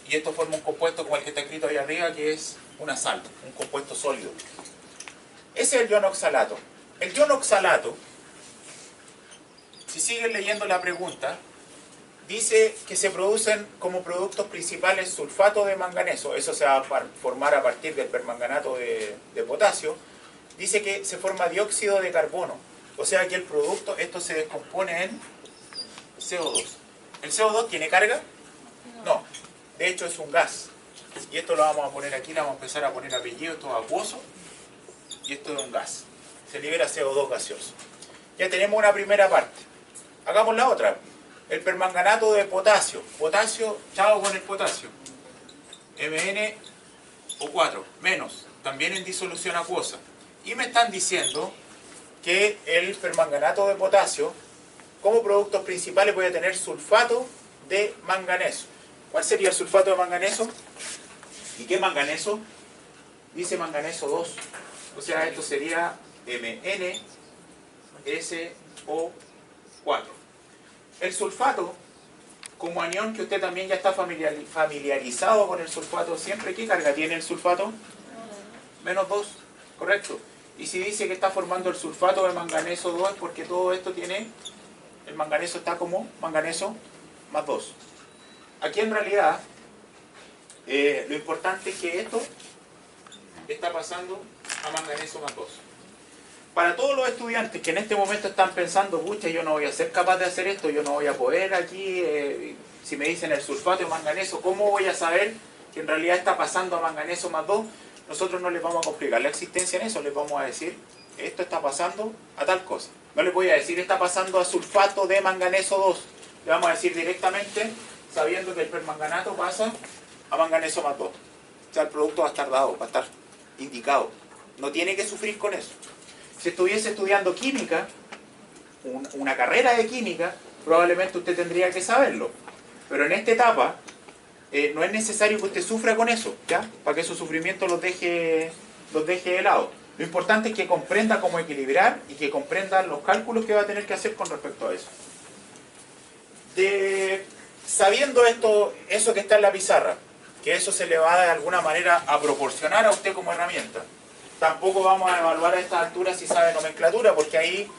y esto forma un compuesto como el que está escrito ahí arriba, que es una sal, un compuesto sólido. Ese es el ion oxalato. El ion oxalato, si siguen leyendo la pregunta, dice que se producen como productos principales sulfato de manganeso. Eso se va a formar a partir del permanganato de potasio. Dice que se forma dióxido de carbono. O sea que el producto, esto se descompone en CO2. ¿El CO2 tiene carga? No. De hecho es un gas. Y esto lo vamos a poner aquí, le vamos a empezar a poner apellido, esto es acuoso. Y esto es un gas. Se libera CO2 gaseoso. Ya tenemos una primera parte. Hagamos la otra. El permanganato de potasio. Potasio, chao con el potasio. MnO4, menos. También en disolución acuosa. Y me están diciendo que el permanganato de potasio, como productos principales, puede tener sulfato de manganeso. ¿Cuál sería el sulfato de manganeso? ¿Y qué manganeso? Dice manganeso 2. O sea, esto sería MnSO4. El sulfato, como anión, que usted también ya está familiarizado con el sulfato siempre, ¿qué carga tiene el sulfato? Menos 2, correcto. Y si dice que está formando el sulfato de manganeso 2 es porque todo esto tiene, el manganeso está como manganeso más 2. Aquí en realidad, lo importante es que esto está pasando a manganeso más 2. Para todos los estudiantes que en este momento están pensando, pucha, yo no voy a ser capaz de hacer esto, yo no voy a poder aquí, si me dicen el sulfato de manganeso, ¿cómo voy a saber que en realidad está pasando a manganeso más 2? Nosotros no les vamos a complicar la existencia en eso, les vamos a decir, esto está pasando a tal cosa. No les voy a decir, está pasando a sulfato de manganeso 2. Le vamos a decir directamente, sabiendo que el permanganato pasa a manganeso más 2. O sea, el producto va a estar dado, va a estar indicado. No tiene que sufrir con eso. Si estuviese estudiando química, una carrera de química, probablemente usted tendría que saberlo. Pero en esta etapa, no es necesario que usted sufra con eso, ¿ya? Para que su sufrimiento los deje de lado. Lo importante es que comprenda cómo equilibrar y que comprenda los cálculos que va a tener que hacer con respecto a eso. Sabiendo esto, eso que está en la pizarra, que eso se le va de alguna manera a proporcionar a usted como herramienta. Tampoco vamos a evaluar a estas alturas si sabe nomenclatura, porque ahí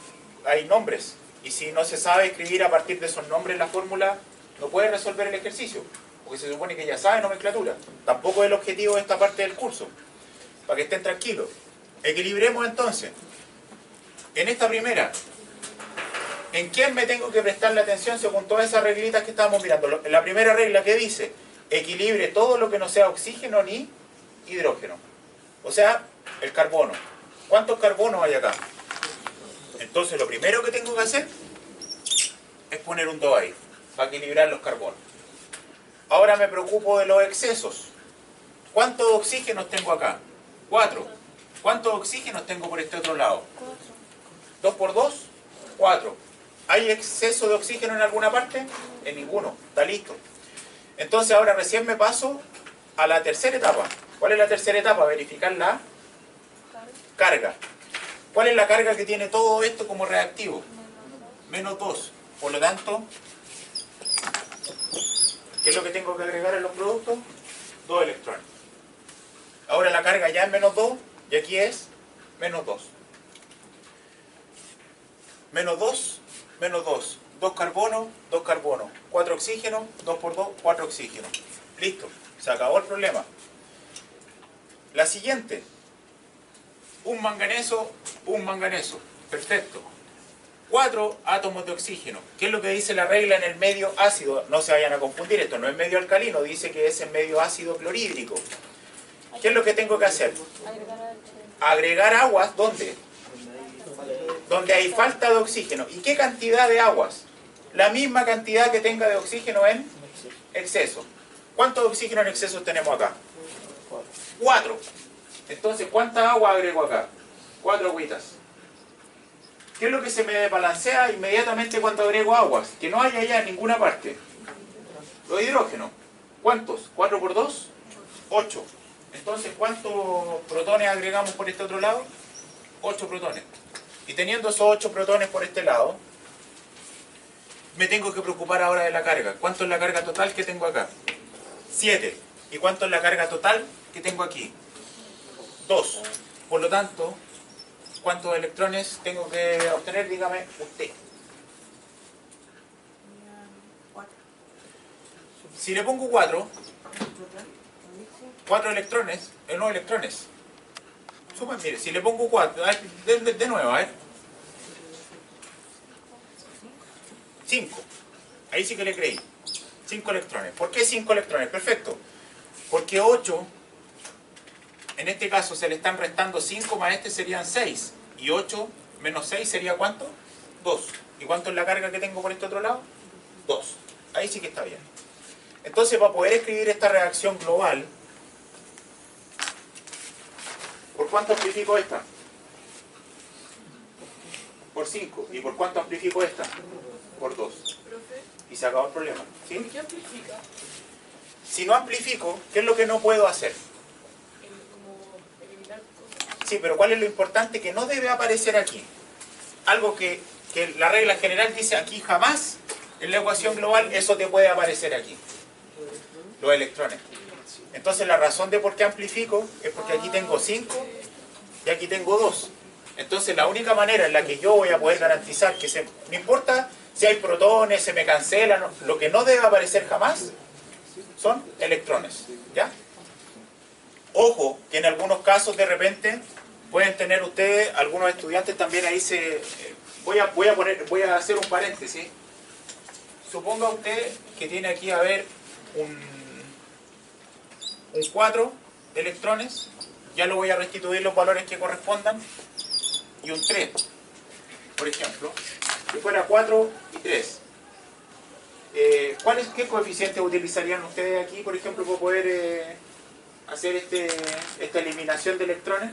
hay nombres. Y si no se sabe escribir a partir de esos nombres la fórmula, no puede resolver el ejercicio, porque se supone que ya sabe nomenclatura. Tampoco es el objetivo de esta parte del curso, para que estén tranquilos. Equilibremos entonces. En esta primera, ¿en quién me tengo que prestarle atención según todas esas reglitas que estábamos mirando? La primera regla que dice, equilibre todo lo que no sea oxígeno ni hidrógeno. O sea, el carbono. ¿Cuántos carbonos hay acá? Entonces lo primero que tengo que hacer es poner un 2 ahí, para equilibrar los carbonos. Ahora me preocupo de los excesos. ¿Cuántos oxígenos tengo acá? 4. ¿Cuántos oxígenos tengo por este otro lado? 2 por 2, 4. ¿Hay exceso de oxígeno en alguna parte? En ninguno. Está listo. Entonces ahora recién me paso a la tercera etapa. ¿Cuál es la tercera etapa? Verificar la carga. ¿Cuál es la carga que tiene todo esto como reactivo? Menos 2. Por lo tanto, ¿qué es lo que tengo que agregar en los productos? 2 electrones. Ahora la carga ya es menos 2 y aquí es menos 2. Menos 2, menos 2. 2 carbonos, 2 carbonos. 4 oxígenos, 2 por 2, 4 oxígenos. Listo, se acabó el problema. La siguiente. Un manganeso. Perfecto. 4 átomos de oxígeno. ¿Qué es lo que dice la regla en el medio ácido? No se vayan a confundir, esto no es medio alcalino, dice que es en medio ácido clorhídrico. ¿Qué es lo que tengo que hacer? Agregar aguas, ¿dónde? Donde hay falta de oxígeno. ¿Y qué cantidad de aguas? La misma cantidad que tenga de oxígeno en exceso. ¿Cuántos oxígeno en exceso tenemos acá? 4. Entonces, ¿cuánta agua agrego acá? 4 agüitas. ¿Qué es lo que se me desbalancea inmediatamente cuando agrego aguas? Que no haya ya en ninguna parte. Los hidrógenos. ¿Cuántos? 4 por 2, 8. Entonces, ¿cuántos protones agregamos por este otro lado? 8 protones. Y teniendo esos 8 protones por este lado, me tengo que preocupar ahora de la carga. ¿Cuánto es la carga total que tengo acá? 7. ¿Y cuánto es la carga total que tengo aquí? 2. Por lo tanto, ¿cuántos electrones tengo que obtener? Dígame usted. 4. Si le pongo 4 electrones, no electrones. Suman, mire, si le pongo 4, de nuevo, a ver. 5. Ahí sí que le creí. 5 electrones. ¿Por qué 5 electrones? Perfecto. Porque 8, en este caso se le están restando 5 más este serían 6. Y 8 menos 6 sería ¿cuánto? 2. ¿Y cuánto es la carga que tengo por este otro lado? 2. Ahí sí que está bien. Entonces, para poder escribir esta reacción global, ¿por cuánto amplifico esta? Por 5. ¿Y por cuánto amplifico esta? Por 2. Y se acabó el problema. ¿Sí? ¿Por qué amplifica? Si no amplifico, ¿qué es lo que no puedo hacer? Como eliminar cosas. Sí, pero ¿cuál es lo importante? Que no debe aparecer aquí. Algo que la regla general dice aquí jamás, en la ecuación global, eso te puede aparecer aquí. Los electrones. Entonces la razón de por qué amplifico es porque aquí tengo 5 y aquí tengo 2. Entonces la única manera en la que yo voy a poder garantizar que no importa si hay protones, se me cancelan, lo que no debe aparecer jamás son electrones. ¿Ya? Ojo, que en algunos casos de repente pueden tener ustedes, algunos estudiantes también ahí voy a hacer un paréntesis. Suponga usted que tiene aquí, a ver, un 4 electrones, ya lo voy a restituir los valores que correspondan, y un 3, por ejemplo, si fuera 4 y 3. ¿Qué coeficientes utilizarían ustedes aquí, por ejemplo, para poder hacer esta eliminación de electrones?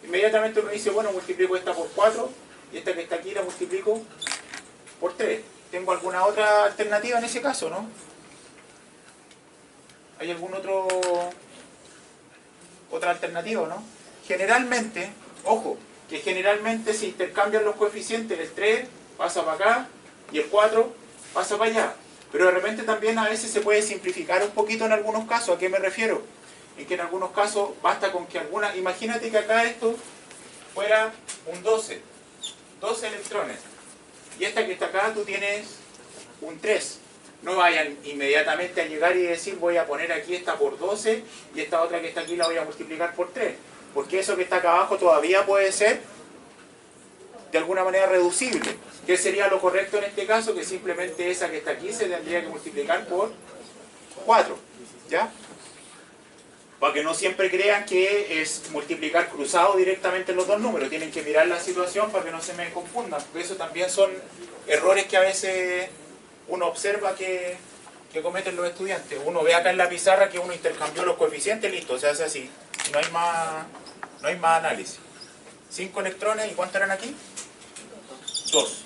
Inmediatamente uno dice, bueno, multiplico esta por 4 y esta que está aquí la multiplico por 3. ¿Tengo alguna otra alternativa en ese caso, no? ¿Hay algún otra alternativa, no? Generalmente, ojo, que generalmente se intercambian los coeficientes, el 3 pasa para acá y el 4 pasa para allá. Pero de repente también a veces se puede simplificar un poquito en algunos casos. ¿A qué me refiero? En que en algunos casos basta con que imagínate que acá esto fuera un 12 electrones. Y esta que está acá tú tienes un 3. No vayan inmediatamente a llegar y decir voy a poner aquí esta por 12 y esta otra que está aquí la voy a multiplicar por 3. Porque eso que está acá abajo todavía puede ser de alguna manera reducible. ¿Qué sería lo correcto en este caso? Que simplemente esa que está aquí se tendría que multiplicar por 4. ¿Ya? Para que no siempre crean que es multiplicar cruzado directamente los dos números. Tienen que mirar la situación para que no se me confundan. Porque eso también son errores que a veces uno observa que que cometen los estudiantes. Uno ve acá en la pizarra que uno intercambió los coeficientes, listo, se hace así. No hay más análisis. 5 electrones, ¿y cuántos eran aquí? 2.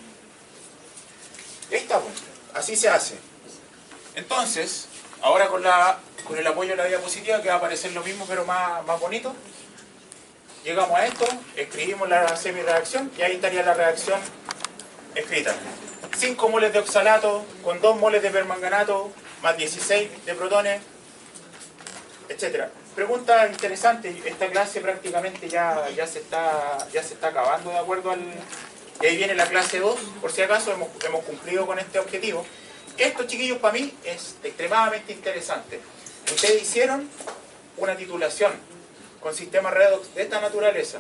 Esta, pues, así se hace. Entonces, ahora con el apoyo de la diapositiva, que va a aparecer lo mismo pero más bonito, llegamos a esto, escribimos la semi-reacción y ahí estaría la reacción escrita. 5 moles de oxalato con 2 moles de permanganato más 16 de protones, etc. Pregunta interesante, esta clase prácticamente ya se está acabando de acuerdo al... Y ahí viene la clase 2, por si acaso hemos cumplido con este objetivo. Esto, chiquillos, para mí es extremadamente interesante. Ustedes hicieron una titulación con sistemas redox de esta naturaleza.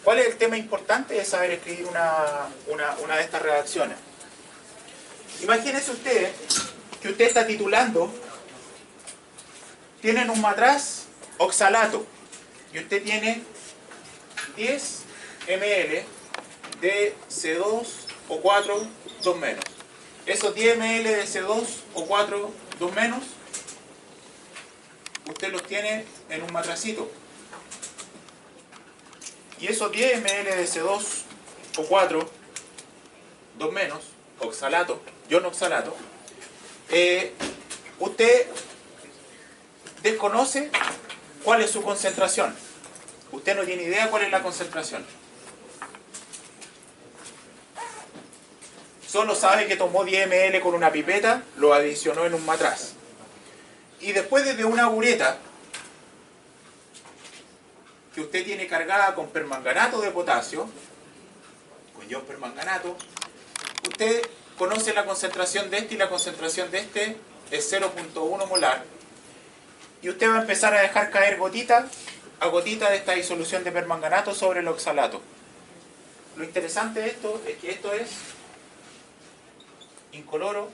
¿Cuál es el tema importante de saber escribir una de estas reacciones? Imagínense ustedes que usted está titulando, tienen un matraz oxalato y usted tiene 10 ml de C2O4 2 menos. Esos 10 ml de C2O4 2 menos, usted los tiene en un matracito. Y esos 10 ml de C2O4 2 menos, oxalato, ion oxalato, usted desconoce cuál es su concentración. Usted no tiene idea cuál es la concentración. Solo sabe que tomó 10 ml con una pipeta, lo adicionó en un matraz. Y después desde una bureta que usted tiene cargada con permanganato de potasio, con ion permanganato, usted conoce la concentración de este y la concentración de este es 0.1 molar. Y usted va a empezar a dejar caer gotita a gotita de esta disolución de permanganato sobre el oxalato. Lo interesante de esto es que esto es incoloro.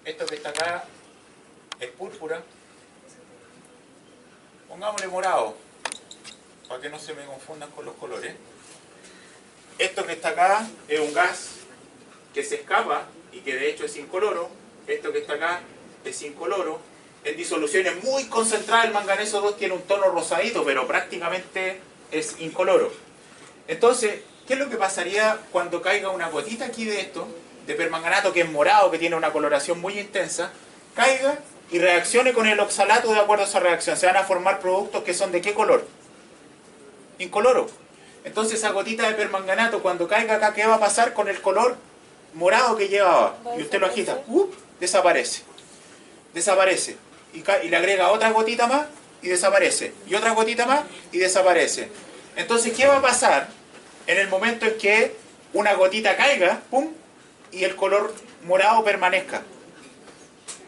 Esto que está acá es púrpura. Pongámosle morado, para que no se me confundan con los colores. Esto que está acá es un gas que se escapa y que de hecho es incoloro. Esto que está acá es incoloro. En disoluciones muy concentradas el manganeso 2 tiene un tono rosadito, pero prácticamente es incoloro. Entonces, ¿qué es lo que pasaría cuando caiga una gotita aquí de esto, de permanganato que es morado, que tiene una coloración muy intensa, caiga y reaccione con el oxalato de acuerdo a esa reacción? Se van a formar productos que son ¿de qué color? Incoloro. Entonces esa gotita de permanganato cuando caiga acá, ¿qué va a pasar con el color morado que llevaba? Y usted lo agita, desaparece. Desaparece. Y le agrega otra gotita más y desaparece. Y otra gotita más y desaparece. Entonces, ¿qué va a pasar en el momento en que una gotita caiga, pum, y el color morado permanezca?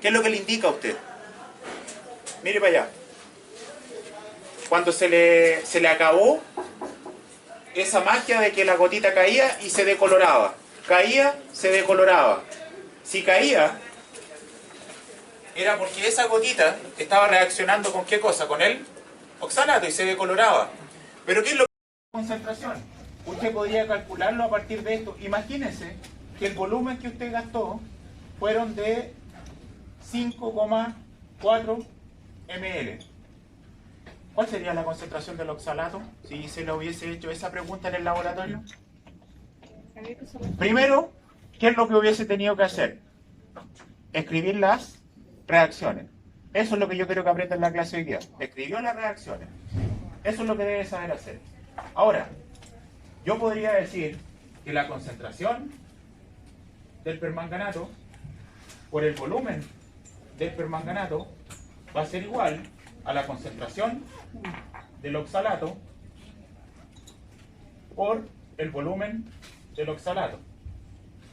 ¿Qué es lo que le indica a usted? Mire para allá. Cuando se le acabó esa magia de que la gotita caía y se decoloraba. Caía, se decoloraba. Si caía, era porque esa gotita estaba reaccionando ¿con qué cosa? Con el oxalato y se decoloraba. Pero ¿qué es lo que es la concentración? Usted podría calcularlo a partir de esto. Imagínense que el volumen que usted gastó fueron de 5,4 ml. ¿Cuál sería la concentración del oxalato si se le hubiese hecho esa pregunta en el laboratorio? Primero, ¿qué es lo que hubiese tenido que hacer? Escribir las reacciones. Eso es lo que yo quiero que aprenda en la clase hoy día. Escribió las reacciones. Eso es lo que debe saber hacer. Ahora, yo podría decir que la concentración del permanganato por el volumen del permanganato va a ser igual a la concentración del oxalato por el volumen del oxalato.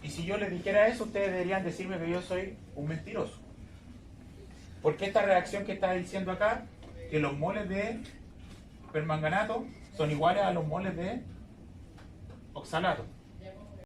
Y si yo les dijera eso, ustedes deberían decirme que yo soy un mentiroso. Porque esta reacción que está diciendo acá, que los moles de permanganato son iguales a los moles de oxalato.